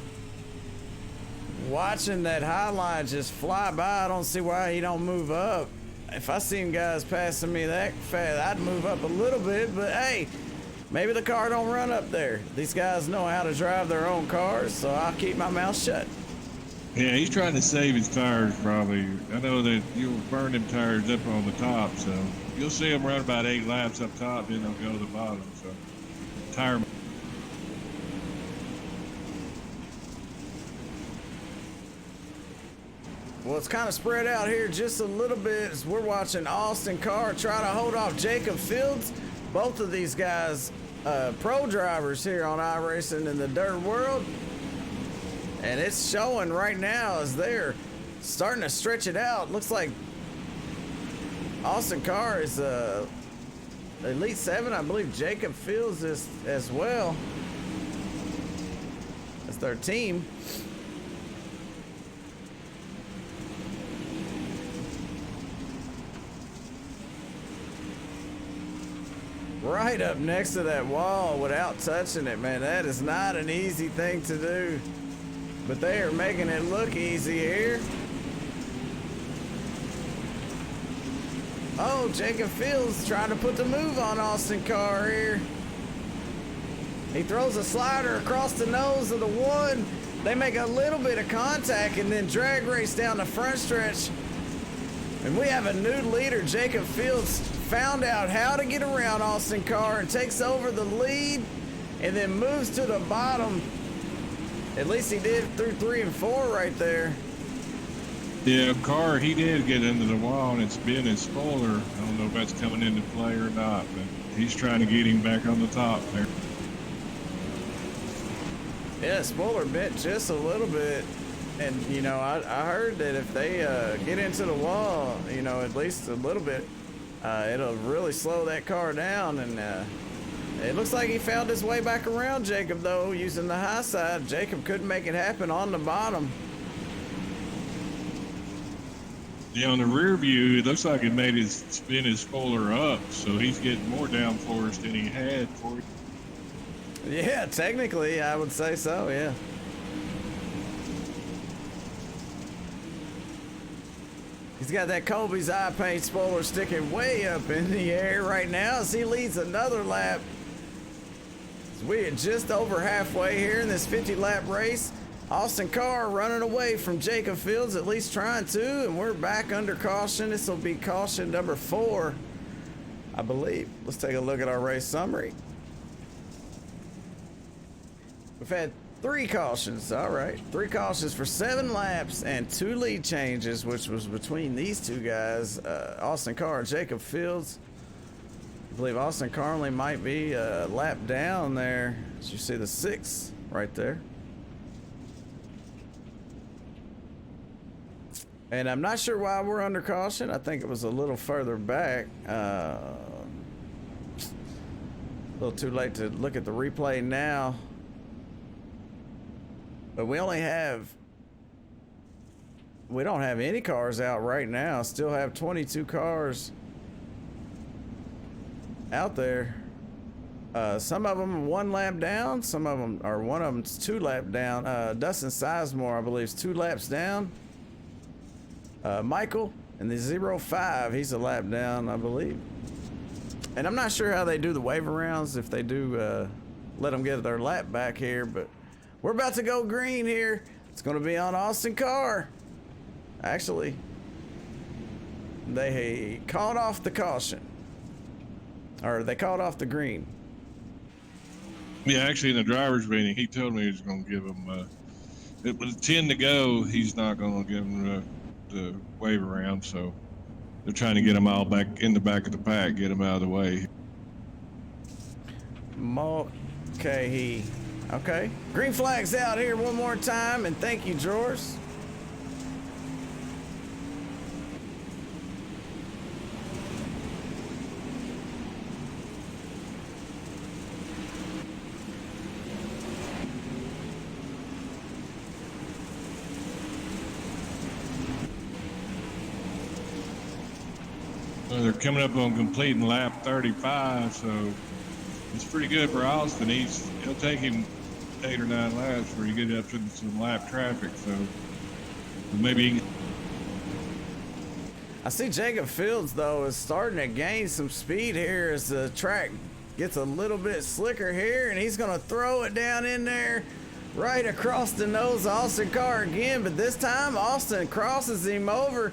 watching that high line just fly by. I don't see why he don't move up. If I seen guys passing me that fast, I'd move up a little bit, but hey, maybe the car don't run up there. These guys know how to drive their own cars, so I'll keep my mouth shut. Yeah, he's trying to save his tires probably. I know that you'll burn them tires up on the top, so you'll see them run about 8 laps up top, then they'll go to the bottom. So tire. Well, it's kind of spread out here just a little bit as we're watching Austin Carr try to hold off Jacob Fields. Both of these guys, pro drivers here on iRacing in the dirt world. And it's showing right now as they're starting to stretch it out. Looks like Austin Carr is Elite 7. I believe Jacob Fields is as well. That's their team. Right up next to that wall without touching it, man. That is not an easy thing to do. But they are making it look easy here. Oh, Jacob Fields trying to put the move on Austin Carr here. He throws a slider across the nose of the one. They make a little bit of contact and then drag race down the front stretch. And we have a new leader. Jacob Fields found out how to get around Austin Carr and takes over the lead and then moves to the bottom. At least he did through 3 and 4 right there. Yeah, Carr, he did get into the wall, and it's been his spoiler. I don't know if that's coming into play or not, but he's trying to get him back on the top there. Yeah, spoiler bent just a little bit. And, you know, I heard that if they get into the wall, you know, at least a little bit, it'll really slow that car down. And it looks like he found his way back around Jacob, though, using the high side. Jacob couldn't make it happen on the bottom. Yeah, on the rear view, it looks like it made his spin his spoiler up, so he's getting more downforce than he had for it. Yeah, technically, I would say so, yeah. He's got that Kobe's eye paint spoiler sticking way up in the air right now as he leads another lap. We are just over halfway here in this 50-lap race. Austin Carr running away from Jacob Fields, at least trying to, and we're back under caution. This will be caution number 4, I believe. Let's take a look at our race summary. We've had 3 cautions, all right. 3 cautions for 7 laps and 2 lead changes, which was between these 2 guys, Austin Carr and Jacob Fields. I believe Austin Carr only might be a lap down there. As you see the 6 right there. And I'm not sure why we're under caution. I think it was a little further back. A little too late to look at the replay now. But we don't have any cars out right now. Still have 22 cars out there. Some of them 1 lap down. Some of them, or one of them's 2 lap down. Dustin Sizemore, I believe, is 2 laps down. Michael in the 05, he's a lap down, I believe. And I'm not sure how they do the waiver rounds, if they do let them get their lap back here, but we're about to go green here. It's going to be on Austin Carr. Actually, they called off the caution, or they called off the green. Yeah, actually, in the driver's meeting, he told me he was going to give him, it was 10 to go. He's not going to give him the wave around, so they're trying to get him all back in the back of the pack, get him out of the way. Okay, green flag's out here one more time, and thank you, George. Well, they're coming up on completing lap 35, so it's pretty good for Austin. He'll take him 8 or 9 laps before you get up to some lap traffic, so maybe. I see Jacob Fields, though, is starting to gain some speed here as the track gets a little bit slicker here, and he's going to throw it down in there right across the nose of Austin Carr again, but this time Austin crosses him over.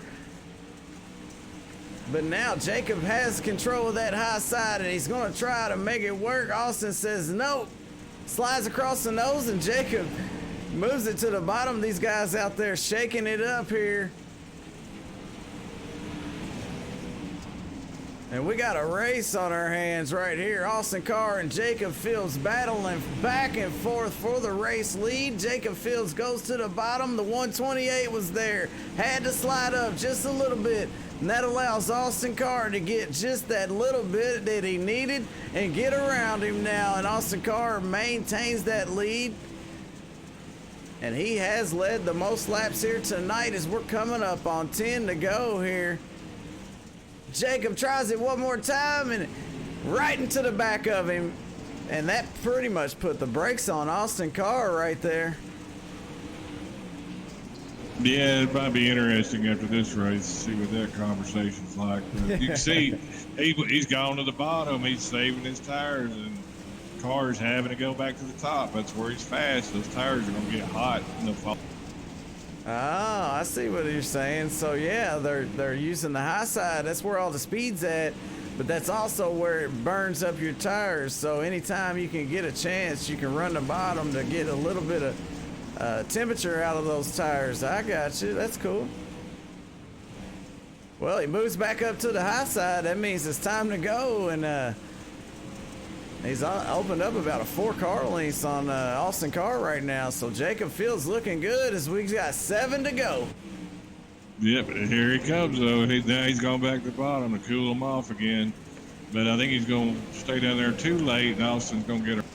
But now Jacob has control of that high side, and he's going to try to make it work. Austin says no. Slides across the nose, and Jacob moves it to the bottom. These guys out there shaking it up here. And we got a race on our hands right here. Austin Carr and Jacob Fields battling back and forth for the race lead. Jacob Fields goes to the bottom. The 128 was there. Had to slide up just a little bit. And that allows Austin Carr to get just that little bit that he needed and get around him now. And Austin Carr maintains that lead. And he has led the most laps here tonight as we're coming up on 10 to go here. Jacob tries it one more time and right into the back of him. And that pretty much put the brakes on Austin Carr right there. Yeah, it might be interesting after this race to see what that conversation's like. But you can see he's gone to the bottom. He's saving his tires, and Carr's having to go back to the top. That's where he's fast. Those tires are going to get hot in the fall. Oh, I see what you're saying. So yeah, they're using the high side. That's where all the speed's at, but that's also where it burns up your tires. So anytime you can get a chance, you can run the bottom to get a little bit of temperature out of those tires. I got you. That's cool. Well, he moves back up to the high side. That means it's time to go, and he's opened up about a 4-car length on Austin Carr right now. So Jacob Fields looking good as we got 7 to go. Yep, here he comes, though. Now he's going back to the bottom to cool him off again. But I think he's going to stay down there too late, and Austin's going to get a...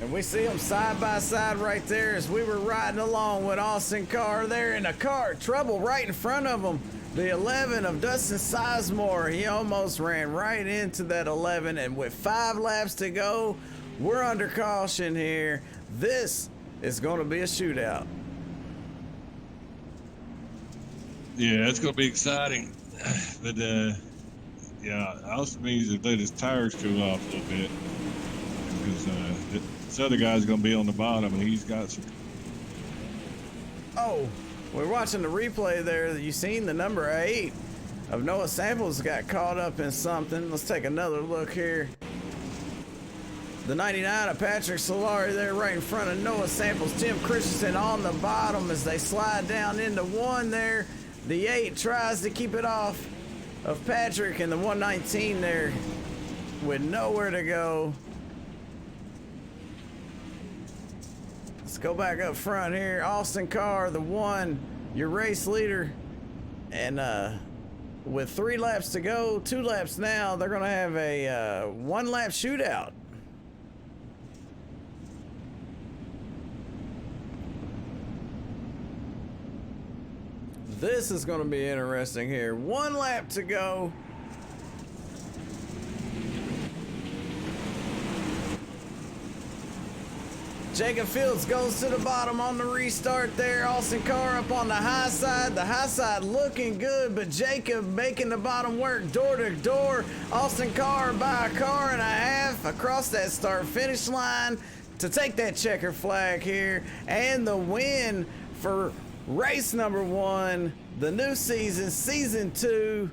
And we see them side by side right there as we were riding along with Austin Carr there in a car. Trouble right in front of him. The 11 of Dustin Sizemore. He almost ran right into that 11. And with 5 laps to go, we're under caution here. This is going to be a shootout. Yeah, it's going to be exciting. But, yeah, Austin needs to let his tires cool off a little bit. Because this other guy's going to be on the bottom, and he's got some... Oh, we're watching the replay there. You seen the number 8 of Noah Samples got caught up in something. Let's take another look here. The 99 of Patrick Solari there right in front of Noah Samples. Tim Christensen on the bottom as they slide down into 1 there. The 8 tries to keep it off of Patrick, and the 119 there with nowhere to go. Let's go back up front here. Austin Carr, the 1, your race leader. And with 3 laps to go, 2 laps now, they're going to have a 1-lap shootout. This is going to be interesting here. 1 lap to go. Jacob Fields goes to the bottom on the restart there. Austin Carr up on the high side. The high side looking good, but Jacob making the bottom work door to door. Austin Carr by a car and a half across that start-finish line to take that checker flag here. And the win for race number 1, the new season, season 2.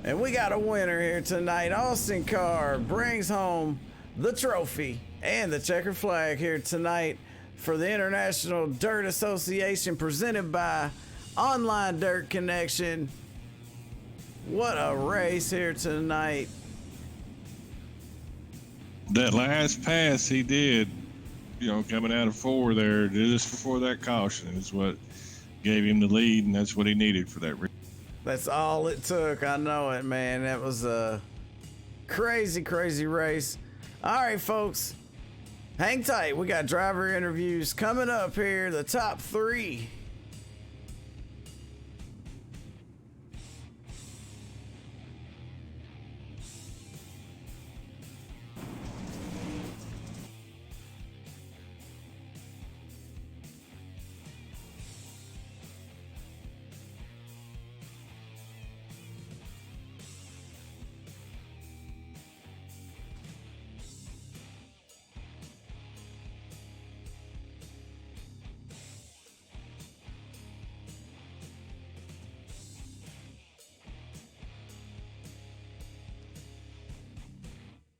And we got a winner here tonight. Austin Carr brings home the trophy and the checker flag here tonight for the International Dirt Association, presented by Online Dirt Connection. What a race here tonight. That last pass he did, you know, coming out of 4 there, just before that caution, is what gave him the lead, and that's what he needed for that race. That's all it took. I know it, man. That was a crazy, crazy race. All right, folks. Hang tight. We got driver interviews coming up here. The top 3.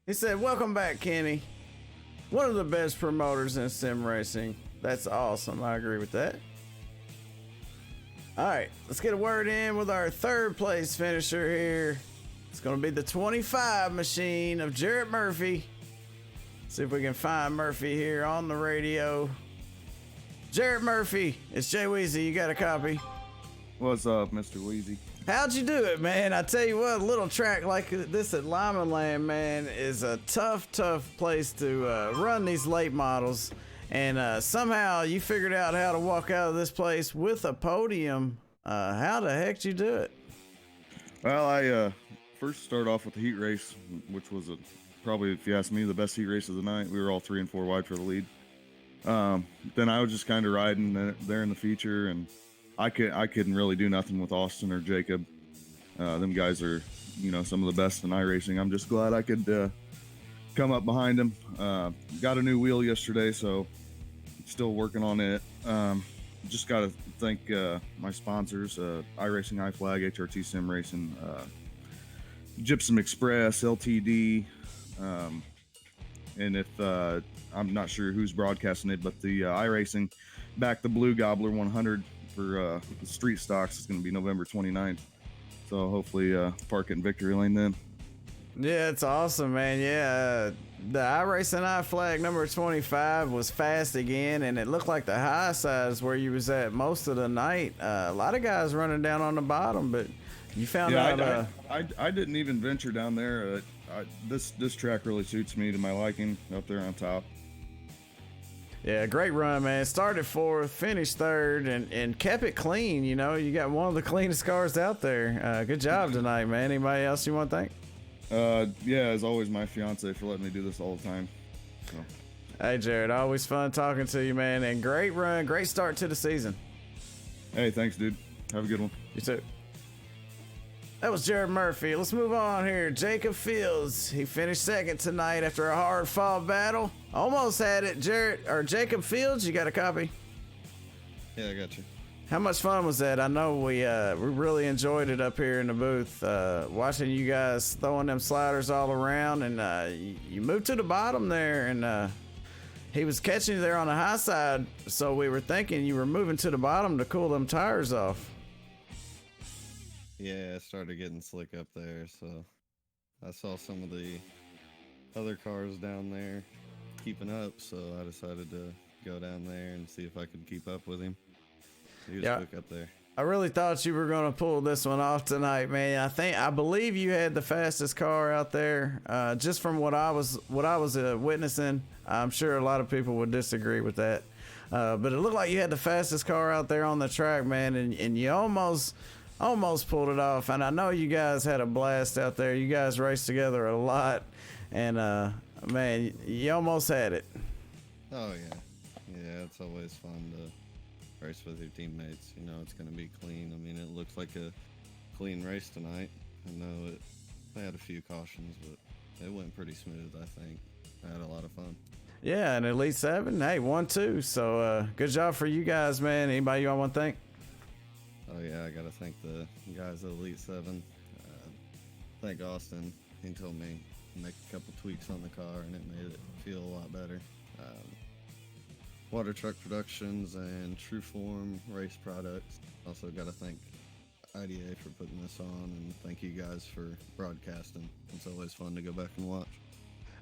He said, "Welcome back, Kenny. One of the best promoters in sim racing." That's awesome. I agree with that. All right, let's get a word in with our third place finisher here. It's going to be the 25 machine of Jarrett Murphy. See if we can find Murphy here on the radio. Jarrett Murphy, it's Jay Weezy. You got a copy? What's up, Mr. Weezy? How'd you do it, man? I tell you what, a little track like this at Limaland, man, is a tough place to run these late models. And somehow you figured out how to walk out of this place with a podium. How the heck did you do it? Well, I first started off with the heat race, which was probably, if you ask me, the best heat race of the night. We were all 3 and 4 wide for the lead. Then I was just kind of riding there in the feature, and I couldn't really do nothing with Austin or Jacob. Them guys are, some of the best in iRacing. I'm just glad I could come up behind them. Got a new wheel yesterday, so still working on it. Just got to thank my sponsors, iRacing, iFlag, HRT Sim Racing, Gypsum Express, LTD, and if I'm not sure who's broadcasting it, but the iRacing back the Blue Gobbler 100 for the street stocks is going to be November 29th. So hopefully park it in Victory Lane then. Yeah, it's awesome, man. Yeah, the iRacing iFlag number 25 was fast again, and it looked like the high side is where you was at most of the night. A lot of guys running down on the bottom, but you found out. I didn't even venture down there. This track really suits me to my liking up there on top. Yeah, great run, man. Started fourth, finished third, and kept it clean. You got one of the cleanest cars out there. Good job tonight, man. Anybody else you want to thank? Yeah, as always, my fiance for letting me do this all the time. So. Hey, Jared, always fun talking to you, man. And great run, great start to the season. Hey, thanks, dude. Have a good one. You too. That was Jared Murphy. Let's move on here. Jacob Fields. He finished second tonight after a hard fall battle. Almost had it. Jacob Fields, you got a copy? Yeah, I got you. How much fun was that? I know we really enjoyed it up here in the booth, watching you guys throwing them sliders all around, and you moved to the bottom there, and he was catching you there on the high side, so we were thinking you were moving to the bottom to cool them tires off. Yeah, I started getting slick up there, so I saw some of the other cars down there keeping up, so I decided to go down there and see if I could keep up with him. He was quick up there. I really thought you were going to pull this one off tonight, man. I believe you had the fastest car out there. Just from what I was witnessing, I'm sure a lot of people would disagree with that. But it looked like you had the fastest car out there on the track, man, and you almost pulled it off. And I know you guys had a blast out there. You guys raced together a lot, and man, you almost had it. Oh yeah, it's always fun to race with your teammates. It's going to be clean. I mean, it looks like a clean race tonight. I know they had a few cautions, but it went pretty smooth, I think. I had a lot of fun. Yeah, and Elite 7, hey, 1-2. So good job for you guys, man. Anybody you want to thank? Oh yeah, I got to thank the guys at Elite 7. Thank Austin. He told me to make a couple tweaks on the car, and it made it feel a lot better. Water Truck Productions and Trueform Race Products. Also got to thank IDA for putting this on, and thank you guys for broadcasting. It's always fun to go back and watch.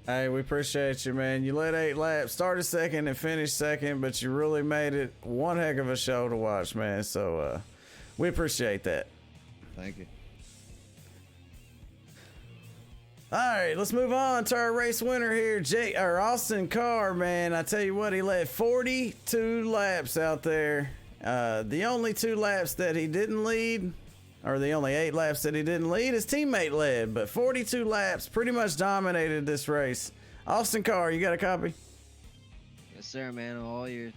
Hey, we appreciate you, man. You led 8 laps, started second and finished second, but you really made it one heck of a show to watch, man. So we appreciate that. Thank you. All right, let's move on to our race winner here, Austin Carr, man. I tell you what, he led 42 laps out there. The only 2 laps that he didn't lead, or the only 8 laps that he didn't lead, his teammate led, but 42 laps pretty much dominated this race. Austin Carr, you got a copy? Yes, sir, man. All yours.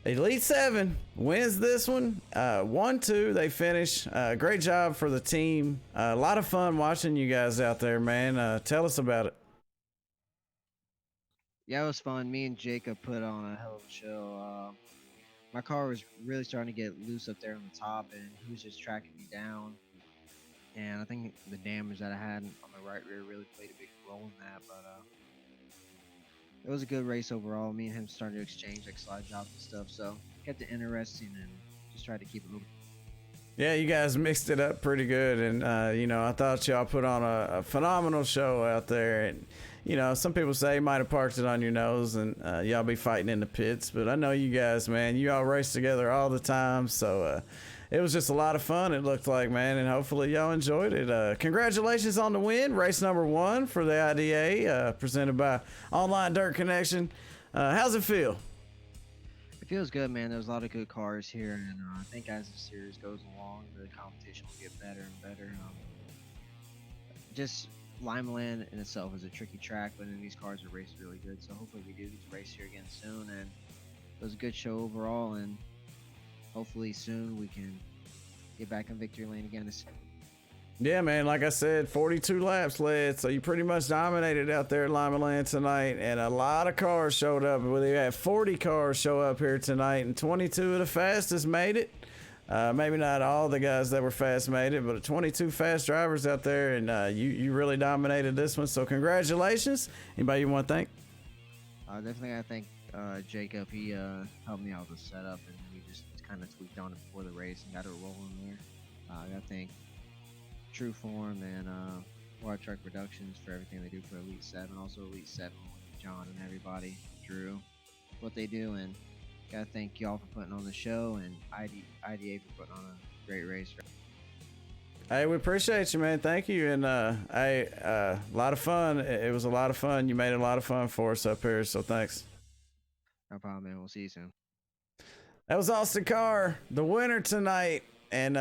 Elite 7 wins this one. 1-2, they finish. Great job for the team. A lot of fun watching you guys out there, man. Tell us about it. Yeah, it was fun. Me and Jacob put on a hell of a show. My car was really starting to get loose up there on the top, and he was just tracking me down. and I think the damage that I had on the right rear really played a big role in that. But it was a good race overall. Me and him started to exchange like slide jobs and stuff, so kept it interesting and just tried to keep it moving. Yeah, you guys mixed it up pretty good, and you know, I thought y'all put on a phenomenal show out there. And you know, some people say you might have parked it on your nose, and y'all be fighting in the pits. But I know you guys, man, you all race together all the time, so it was just a lot of fun. It looked like, man, and hopefully y'all enjoyed it. Congratulations on the win, race number 1 for the IDA, presented by Online Dirt Connection. How's it feel? It feels good, man. There's a lot of good cars here, and I think as the series goes along, the competition will get better and better. Just Limaland in itself is a tricky track, but then these cars are raced really good, so hopefully we do get to race here again soon. And it was a good show overall, and hopefully soon we can get back in victory lane again. Yeah, man, like I said, 42 laps led, so you pretty much dominated out there at Limaland tonight, and a lot of cars showed up. We had 40 cars show up here tonight, and 22 of the fastest made it. Maybe not all the guys that were fast made it, but 22 fast drivers out there, and you really dominated this one, so congratulations. Anybody you want to thank? Definitely I thank Jacob. He helped me out with the setup, and we just kind of tweaked on it before the race and got it rolling there. I thank True Form and Wild Truck Productions for everything they do for Elite 7. Also Elite 7 with John and everybody, Drew, what they do. And gotta thank y'all for putting on the show, and IDA for putting on a great race. Hey, we appreciate you, man. Thank you. And a lot of fun. It was a lot of fun. You made it a lot of fun for us up here, so thanks. No problem, man. We'll see you soon. That was Austin Carr, the winner tonight. And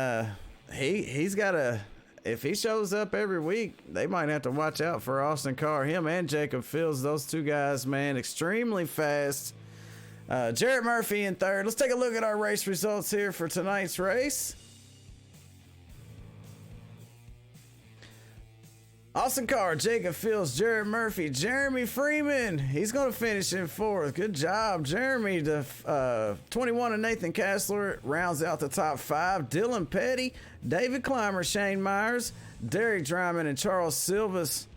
he's got a... If he shows up every week, they might have to watch out for Austin Carr. Him and Jacob Fields, those two guys, man, extremely fast. Jarrett Murphy in third. Let's take a look at our race results here for tonight's race. Austin Carr, Jacob Fields, Jarrett Murphy, Jeremy Freeman. He's going to finish in 4th. Good job, Jeremy. The 21 and Nathan Kessler rounds out the top 5. Dylan Petty, David Clymer, Shane Myers, Derek Dryman, and Charles Silvas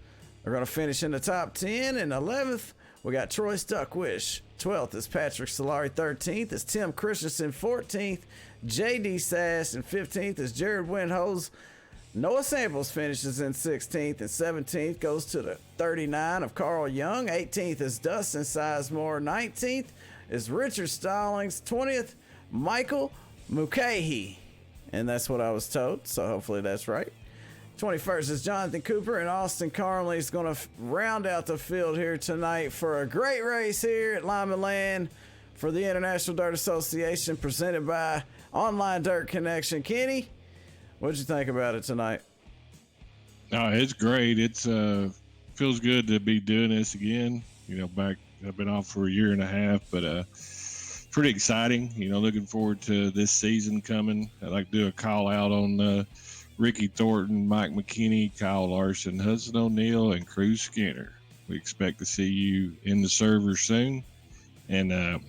are going to finish in the top 10. And 11th, we got Troy Stuckwish. 12th is Patrick Solari. 13th is Tim Christensen. 14th, J.D. Sass. And 15th is Jared Windhose. Noah Samples finishes in 16th, and 17th goes to the 39 of Carl Young. 18th is Dustin Sizemore. 19th is Richard Stallings. 20th, Michael Mulcahy. And that's what I was told, so hopefully that's right. 21st is Jonathan Cooper, and Austin Carnley is going to round out the field here tonight for a great race here at Limaland for the International Dirt Association, presented by Online Dirt Connection. Kenny, what'd you think about it tonight? No, it's great. It's feels good to be doing this again. You know, I've been off for a year and a half, but pretty exciting. You know, looking forward to this season coming. I'd like to do a call out on Ricky Thornton, Mike McKinney, Kyle Larson, Hudson O'Neill, and Cruz Skinner. We expect to see you in the server soon. And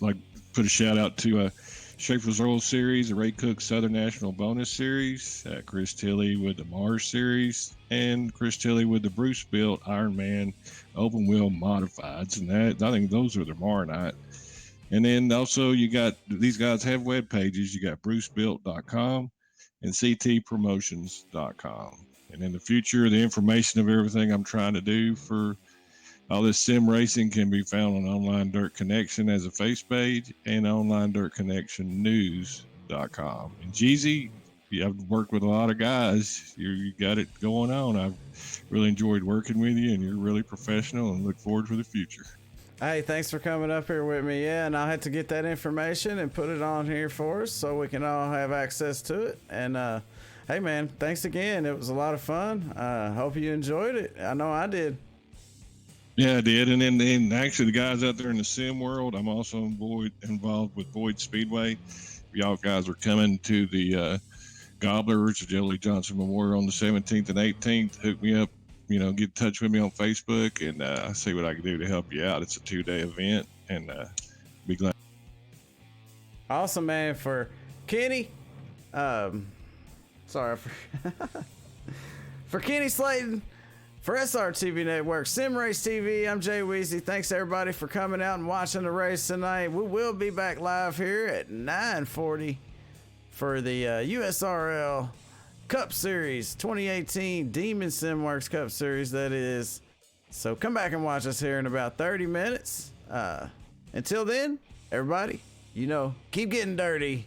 like put a shout out to Schaefer's Oil Series, the Ray Cook Southern National Bonus Series, Chris Tilley with the Mars Series, and Chris Tilley with the Bruce Built Ironman Open Wheel Modifieds. And that, I think those are tomorrow night. And then also you got, these guys have web pages. You got brucebuilt.com and ctpromotions.com. And in the future, the information of everything I'm trying to do for all this sim racing can be found on Online Dirt Connection as a face page and Online Dirt Connection News.com. And Jeezy, I've worked with a lot of guys. You got it going on. I've really enjoyed working with you, and you're really professional, and look forward to the future. Hey, thanks for coming up here with me. Yeah, and I'll have to get that information and put it on here for us so we can all have access to it. And hey, man, thanks again. It was a lot of fun. Hope you enjoyed it. I know I did. Yeah, I did. And then actually the guys out there in the sim world, I'm also involved with Boyd Speedway. If y'all guys are coming to the Gobblers, Jelly Johnson Memorial on the 17th and 18th, hook me up. You know, get in touch with me on Facebook and see what I can do to help you out. It's a 2-day event, and be glad. Awesome, man. For Kenny, sorry, For Kenny Slayton, for SRTV Network, Sim Race TV, I'm Jay Weezy. Thanks everybody for coming out and watching the race tonight. We will be back live here at 9:40 for the USRL Cup Series 2018 Demon Simworks Cup Series, that is. So come back and watch us here in about 30 minutes. Until then, everybody, keep getting dirty.